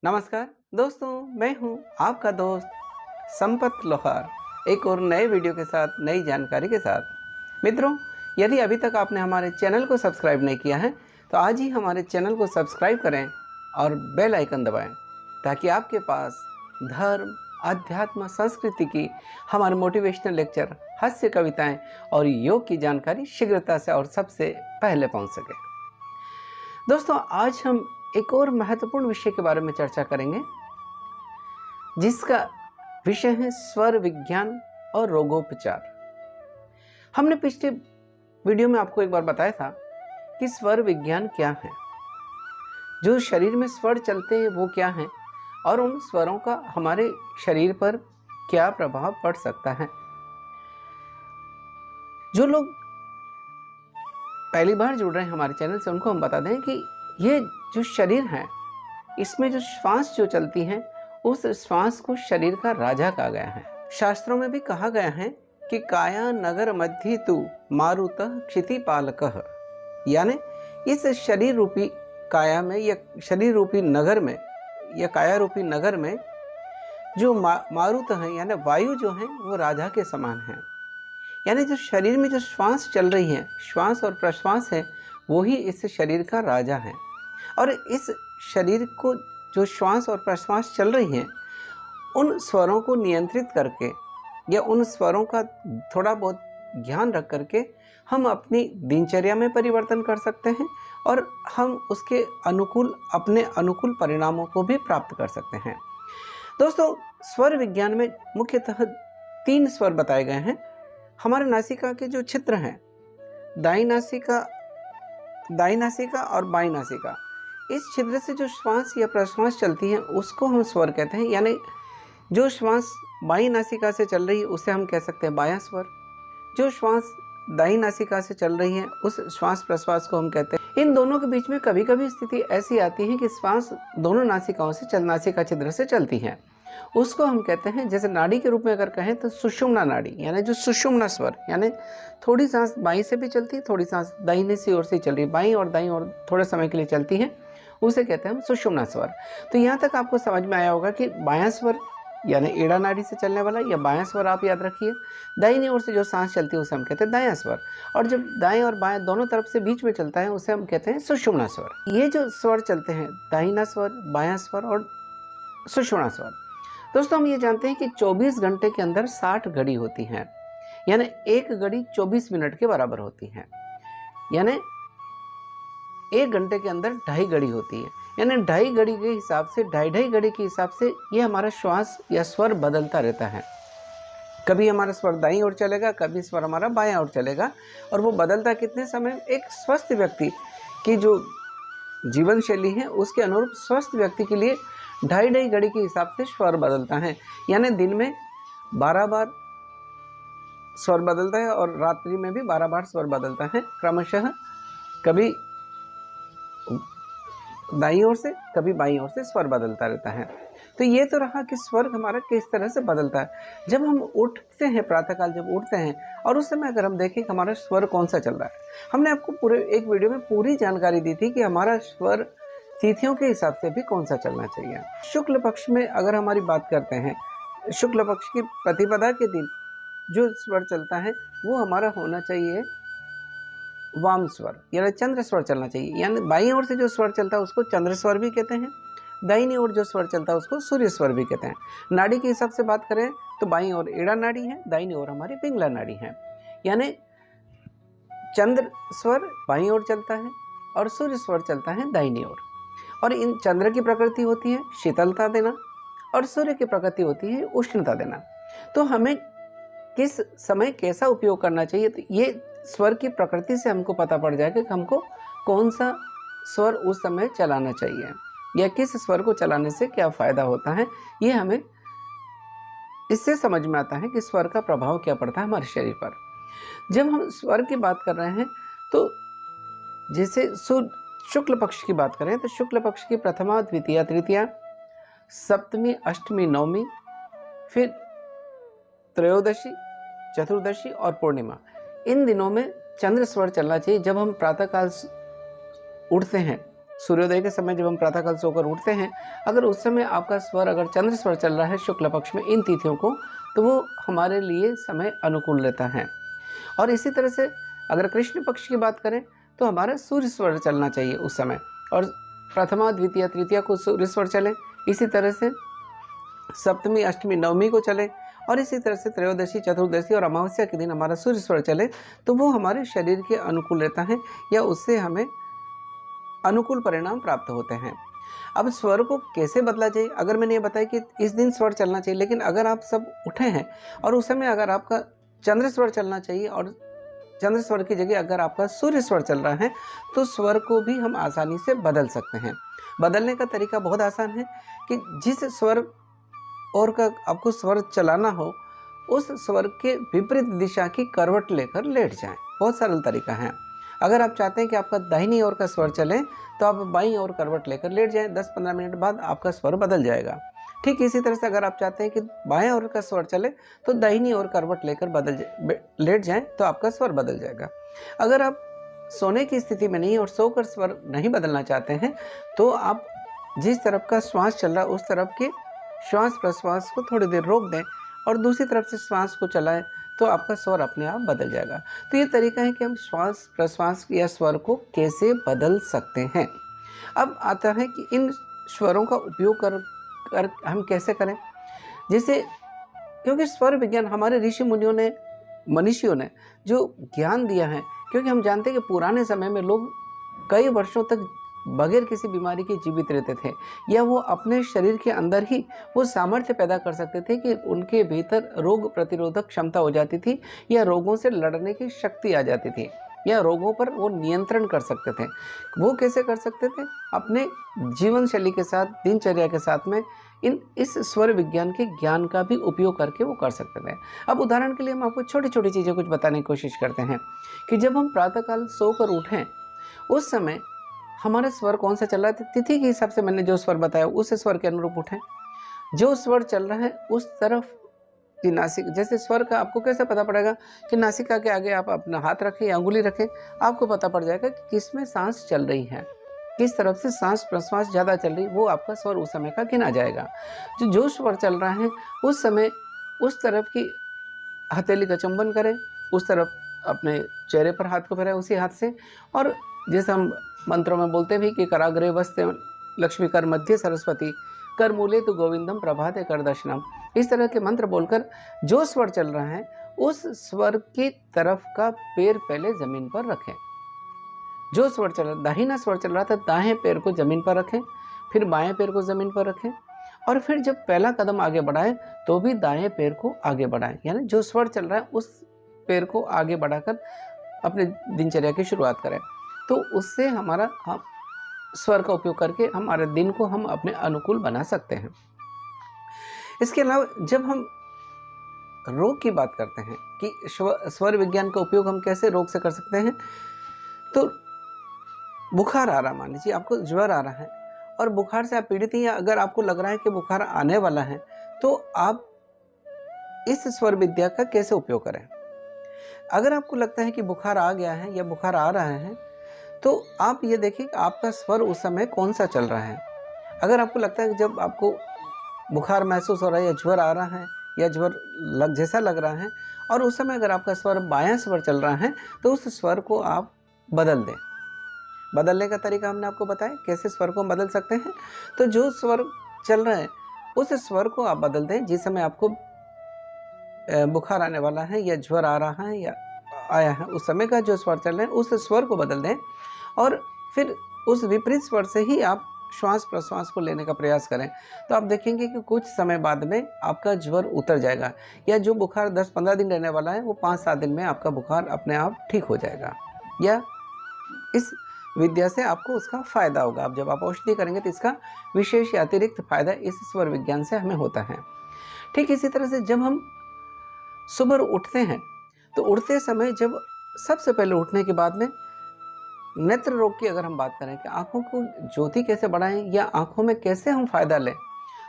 नमस्कार दोस्तों, मैं हूं आपका दोस्त संपत लोहार, एक और नए वीडियो के साथ, नई जानकारी के साथ। मित्रों, यदि अभी तक आपने हमारे चैनल को सब्सक्राइब नहीं किया है तो आज ही हमारे चैनल को सब्सक्राइब करें और बेल आइकन दबाएं, ताकि आपके पास धर्म, अध्यात्म, संस्कृति की हमारे मोटिवेशनल लेक्चर, हास्य कविताएं और योग की जानकारी शीघ्रता से और सबसे पहले पहुंच सके। दोस्तों, आज हम एक और महत्वपूर्ण विषय के बारे में चर्चा करेंगे, जिसका विषय है स्वर विज्ञान और रोगोपचार। हमने पिछले वीडियो में आपको एक बार बताया था कि स्वर विज्ञान क्या है, जो शरीर में स्वर चलते हैं वो क्या हैं, और उन स्वरों का हमारे शरीर पर क्या प्रभाव पड़ सकता है। जो लोग पहली बार जुड़ रहे हैं हमारे चैनल से, उनको हम बता दें कि ये जो शरीर है, इसमें जो श्वास जो चलती हैं, उस श्वास को शरीर का राजा कहा गया है। शास्त्रों में भी कहा गया है कि काया नगर मध्य तु मारुतः क्षितिपालकः, यानी इस शरीर रूपी काया में या शरीर रूपी नगर में या काया रूपी नगर में जो मारुत है यानी वायु जो है वो राजा के समान है। यानी जो शरीर में जो श्वास चल रही है, श्वास और प्रश्वास है, वो ही इस शरीर का राजा है। और इस शरीर को जो श्वास और प्रश्वास चल रही हैं, उन स्वरों को नियंत्रित करके या उन स्वरों का थोड़ा बहुत ध्यान रख करके हम अपनी दिनचर्या में परिवर्तन कर सकते हैं और हम उसके अनुकूल अपने अनुकूल परिणामों को भी प्राप्त कर सकते हैं। दोस्तों, स्वर विज्ञान में मुख्यतः 3 स्वर बताए गए हैं। हमारे नासिका के जो छिद्र हैं, दाई नासिका और बाई नासिका, इस छिद्र से जो श्वास या प्रश्वास चलती है उसको हम स्वर कहते हैं। यानी जो श्वास बाई नासिका से चल रही है उसे हम कह सकते हैं बायां स्वर, जो श्वास दाई नासिका से चल रही है उस श्वास प्रश्वास को हम कहते हैं। इन दोनों के बीच में कभी कभी स्थिति ऐसी आती है कि श्वास दोनों नासिकाओं से नासिका छिद्र से चलती है, उसको हम कहते हैं, जैसे नाड़ी के रूप में अगर कहें तो सुषुम्ना नाड़ी, यानी जो सुषुम्ना स्वर, यानी थोड़ी सांस बाईं से भी चलती है, थोड़ी सांस दाहिने से ओर से चल रही है, बाईं और दाईं और थोड़े समय के लिए चलती है, उसे कहते हैं हम सुषुम्ना स्वर। तो यहाँ तक आपको समझ में आया होगा कि बायां स्वर यानी एड़ा नाड़ी से चलने वाला या बायां स्वर आप याद रखिए, दाहिनी ओर से जो सांस चलती है उसे हम कहते हैं दायां स्वर, और जब दाएं और बाएं दोनों तरफ से बीच में चलता है उसे हम कहते हैं सुषुम्ना स्वर। ये जो स्वर चलते हैं, दाहिना स्वर, बायां स्वर और सुषुम्ना स्वर, दोस्तों हम ये जानते हैं कि 24 घंटे के अंदर 60 घड़ी होती हैं, यानी एक घड़ी 24 मिनट के बराबर होती है, यानी एक घंटे के अंदर 2.5 घड़ी होती है, यानी 2.5 घड़ी के हिसाब से 2.5 घड़ी के हिसाब से ये हमारा श्वास या स्वर बदलता रहता है। कभी हमारा स्वर दाईं ओर चलेगा, कभी स्वर हमारा बायां ओर चलेगा, और वो बदलता कितने समय, एक स्वस्थ व्यक्ति की जो जीवन शैली है उसके अनुरूप स्वस्थ व्यक्ति के लिए 2.5 घड़ी के हिसाब से स्वर बदलता है। यानी दिन में 12 बार स्वर बदलता है और रात्रि में भी 12 बार स्वर बदलता है, क्रमशः कभी दाईं ओर से कभी बाईं ओर से स्वर बदलता रहता है। तो ये तो रहा कि स्वर हमारा किस तरह से बदलता है। जब हम उठते हैं, प्रातःकाल जब उठते हैं, और उस समय अगर हम देखें कि हमारा स्वर कौन सा चल रहा है, हमने आपको पूरे एक वीडियो में पूरी जानकारी दी थी कि हमारा स्वर तिथियों के हिसाब से भी कौन सा चलना चाहिए। शुक्ल पक्ष में अगर हमारी बात करते हैं, शुक्ल पक्ष की प्रतिपदा के दिन जो स्वर चलता है वो हमारा होना चाहिए वाम स्वर, यानी चंद्र स्वर चलना चाहिए। यानी बाईं ओर से जो स्वर चलता है उसको चंद्र स्वर भी कहते हैं, दाहिनी ओर जो स्वर चलता है उसको सूर्य स्वर भी कहते हैं। नाड़ी के हिसाब से बात करें तो बाईं ओर एड़ा नाड़ी है, दाहिनी ओर हमारी पिंगला नाड़ी है। यानी चंद्र स्वर बाईं ओर चलता है और सूर्य स्वर चलता है दाहिनी ओर। और इन चंद्र की प्रकृति होती है शीतलता देना और सूर्य की प्रकृति होती है उष्णता देना। तो हमें किस समय कैसा उपयोग करना चाहिए, तो ये स्वर की प्रकृति से हमको पता पड़ जाएगा कि हमको कौन सा स्वर उस समय चलाना चाहिए या किस स्वर को चलाने से क्या फायदा होता है। ये हमें इससे समझ में आता है कि स्वर का प्रभाव क्या पड़ता है हमारे शरीर पर। जब हम स्वर की बात कर रहे हैं तो जैसे शुक्ल पक्ष की बात करें तो शुक्ल पक्ष की प्रथमा, द्वितीया, तृतीया, सप्तमी, अष्टमी, नवमी, फिर त्रयोदशी, चतुर्दशी और पूर्णिमा, इन दिनों में चंद्र स्वर चलना चाहिए। जब हम प्रातःकाल उठते हैं सूर्योदय के समय जब हम प्रातःकाल सोकर उठते हैं, अगर उस समय आपका स्वर अगर चंद्र स्वर चल रहा है शुक्ल पक्ष में इन तिथियों को, तो वो हमारे लिए समय अनुकूल रहता है। और इसी तरह से अगर कृष्ण पक्ष की बात करें तो हमारा सूर्य स्वर चलना चाहिए उस समय, और प्रथमा द्वितीय तृतीया को सूर्य स्वर चले, इसी तरह से सप्तमी अष्टमी नवमी को चले, और इसी तरह से त्रयोदशी चतुर्दशी और अमावस्या के दिन हमारा सूर्य स्वर चले, तो वो हमारे शरीर के अनुकूल रहता है या उससे हमें अनुकूल परिणाम प्राप्त होते हैं। अब स्वर को कैसे बदला जाए, अगर मैंने ये बताया कि इस दिन स्वर चलना चाहिए, लेकिन अगर आप सब उठे हैं और उस समय अगर आपका चंद्र स्वर चलना चाहिए और चंद्र स्वर की जगह अगर आपका सूर्य स्वर चल रहा है, तो स्वर को भी हम आसानी से बदल सकते हैं। बदलने का तरीका बहुत आसान है कि जिस स्वर और का आपको स्वर चलाना हो, उस स्वर के विपरीत दिशा की करवट लेकर लेट जाएं। बहुत सरल तरीका है। अगर आप चाहते हैं कि आपका दाहिनी ओर का स्वर चले, तो आप बाईं ओर करवट लेकर लेट जाएं। 10-15 मिनट बाद आपका स्वर बदल जाएगा। ठीक इसी तरह से अगर आप चाहते हैं कि बाएं ओर का स्वर चले, तो दाहिनी ओर करवट लेकर लेट जाएं, तो आपका स्वर बदल जाएगा। अगर आप सोने की स्थिति में नहीं और सोकर स्वर नहीं बदलना चाहते हैं, तो आप जिस तरफ का श्वास चल रहा है उस तरफ के श्वास प्रश्वास को थोड़ी देर रोक दें और दूसरी तरफ से श्वास को चलाएं, तो आपका स्वर अपने आप बदल जाएगा। तो ये तरीका है कि हम श्वास प्रश्वास या स्वर को कैसे बदल सकते हैं। अब आता है कि इन स्वरों का उपयोग कर हम कैसे करें, जैसे क्योंकि स्वर विज्ञान हमारे ऋषि मुनियों ने मनीषियों ने जो ज्ञान दिया है, क्योंकि हम जानते हैं कि पुराने समय में लोग कई वर्षों तक बगैर किसी बीमारी के जीवित रहते थे, या वो अपने शरीर के अंदर ही वो सामर्थ्य पैदा कर सकते थे कि उनके भीतर रोग प्रतिरोधक क्षमता हो जाती थी, या रोगों से लड़ने की शक्ति आ जाती थी, या रोगों पर वो नियंत्रण कर सकते थे। वो कैसे कर सकते थे? अपने जीवन शैली के साथ, दिनचर्या के साथ में इस स्वर विज्ञान के ज्ञान का भी उपयोग करके वो कर सकते थे। अब उदाहरण के लिए हम आपको छोटी छोटी चीज़ें कुछ बताने की कोशिश करते हैं कि जब हम प्रातःकाल सोकर उठें, उस समय हमारा स्वर कौन सा चल रहा है, तिथि के हिसाब से मैंने जो स्वर बताया उस स्वर के अनुरूप उठें। जो स्वर चल रहा है उस तरफ की नासिक, जैसे स्वर का आपको कैसे पता पड़ेगा कि नासिका के आगे आप अपना हाथ रखें या अंगुली रखें, आपको पता पड़ जाएगा कि किस में सांस चल रही है, किस तरफ से सांस प्रश्वास ज़्यादा चल रही, वो आपका स्वर उस समय का गिना जाएगा। जो स्वर चल रहा है उस समय उस तरफ की हथेली का चुंबन करें, उस तरफ अपने चेहरे पर हाथ को फेरें उसी हाथ से, और जैसे हम मंत्रों में बोलते भी कि कराग्रे वस्ते लक्ष्मी कर मध्य सरस्वती कर मूले तो गोविंदम प्रभाते कर दर्शनम, इस तरह के मंत्र बोलकर जो स्वर चल रहा है उस स्वर की तरफ का पैर पहले जमीन पर रखें। जो स्वर चल रहा, दाहिना स्वर चल रहा था, दाएं पैर को जमीन पर रखें, फिर बाएं पैर को जमीन पर रखें, और फिर जब पहला कदम आगे बढ़ाएं तो भी दाएं पैर को आगे बढ़ाएं। यानी जो स्वर चल रहा है उस पैर को आगे बढ़ाकर अपने दिनचर्या की शुरुआत करें, तो उससे हमारा हम स्वर का उपयोग करके हमारे दिन को हम अपने अनुकूल बना सकते हैं। इसके अलावा जब हम रोग की बात करते हैं कि स्वर विज्ञान का उपयोग हम कैसे रोग से कर सकते हैं, तो बुखार आ रहा, मान लीजिए आपको ज्वर आ रहा है और बुखार से आप पीड़ित हैं, या अगर आपको लग रहा है कि बुखार आने वाला है, तो आप इस स्वर विद्या का कैसे उपयोग करें। अगर आपको लगता है कि बुखार आ गया है या बुखार आ रहा है, तो आप ये देखिए कि आपका स्वर उस समय कौन सा चल रहा है। अगर आपको लगता है कि जब आपको बुखार महसूस हो रहा है या ज्वर आ रहा है या ज्वर जैसा लग रहा है, और उस समय अगर आपका स्वर बायां स्वर चल रहा है, तो उस स्वर को आप बदल दें। बदलने का तरीका हमने आपको बताया कैसे स्वर को हम बदल सकते हैं। तो जो स्वर चल रहा है उस स्वर को आप बदल दें। जिस समय आपको बुखार आने वाला है या ज्वर आ रहा है या आया है, उस समय का जो स्वर चल रहा है उस स्वर को बदल दें, और फिर उस विपरीत स्वर से ही आप श्वास प्रश्वास को लेने का प्रयास करें। तो आप देखेंगे कि कुछ समय बाद में आपका ज्वर उतर जाएगा, या जो बुखार 10-15 दिन रहने वाला है वो 5-7 दिन में आपका बुखार अपने आप ठीक हो जाएगा, या इस विद्या से आपको उसका फायदा होगा। अब जब आप औषधि करेंगे तो इसका विशेष या अतिरिक्त फायदा इस स्वर विज्ञान से हमें होता है। ठीक इसी तरह से जब हम सुबह उठते हैं, तो उठते समय जब सबसे पहले उठने के बाद में नेत्र रोग की अगर हम बात करें कि आंखों को ज्योति कैसे बढ़ाएं या आंखों में कैसे हम फायदा लें,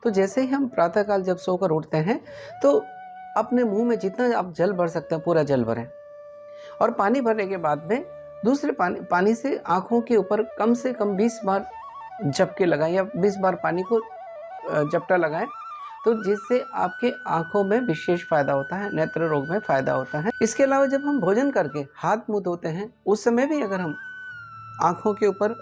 तो जैसे ही हम प्रातःकाल जब सोकर उठते हैं, तो अपने मुंह में जितना आप जल भर सकते हैं पूरा जल भरें, और पानी भरने के बाद में दूसरे पानी से आंखों के ऊपर कम से कम 20 बार झपके लगाएं या 20 बार पानी को झपटा लगाएं, तो जिससे आपके आँखों में विशेष फ़ायदा होता है, नेत्र रोग में फ़ायदा होता है। इसके अलावा जब हम भोजन करके हाथ मुँह धोते हैं, उस समय भी अगर हम आँखों के ऊपर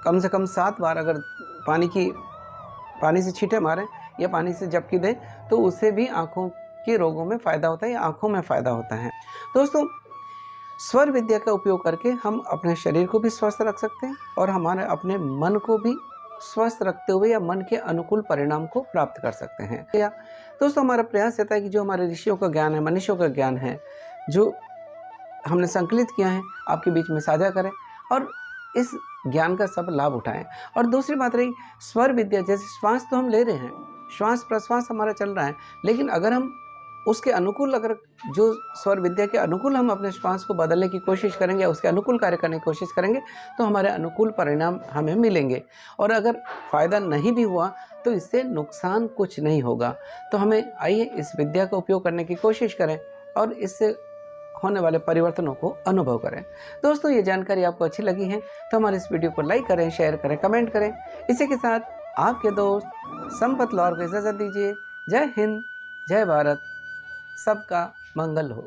कम से कम 7 बार अगर पानी से छींटे मारें या पानी से झपकी दें, तो उससे भी आँखों के रोगों में फ़ायदा होता है या आँखों में फ़ायदा होता है। दोस्तों, स्वर विद्या का उपयोग करके हम अपने शरीर को भी स्वस्थ रख सकते हैं और हमारे अपने मन को भी स्वस्थ रखते हुए या मन के अनुकूल परिणाम को प्राप्त कर सकते हैं। या दोस्तों, हमारा प्रयास रहता है कि जो हमारे ऋषियों का ज्ञान है, मनीषियों का ज्ञान है, जो हमने संकलित किया है, आपके बीच में साझा करें और इस ज्ञान का सब लाभ उठाएं। और दूसरी बात रही स्वर विद्या, जैसे श्वास तो हम ले रहे हैं, श्वास प्रश्वास हमारा चल रहा है, लेकिन अगर हम उसके अनुकूल, अगर जो स्वर विद्या के अनुकूल हम अपने श्वास को बदलने की कोशिश करेंगे या उसके अनुकूल कार्य करने की कोशिश करेंगे, तो हमारे अनुकूल परिणाम हमें मिलेंगे। और अगर फ़ायदा नहीं भी हुआ तो इससे नुकसान कुछ नहीं होगा। तो हमें आइए इस विद्या का उपयोग करने की कोशिश करें और इससे होने वाले परिवर्तनों को अनुभव करें। दोस्तों, ये जानकारी आपको अच्छी लगी है तो हमारे इस वीडियो को लाइक करें, शेयर करें, कमेंट करें। इसी के साथ आपके दोस्त संपत लौर को इजाज़त दीजिए। जय हिंद, जय भारत, सबका मंगल हो।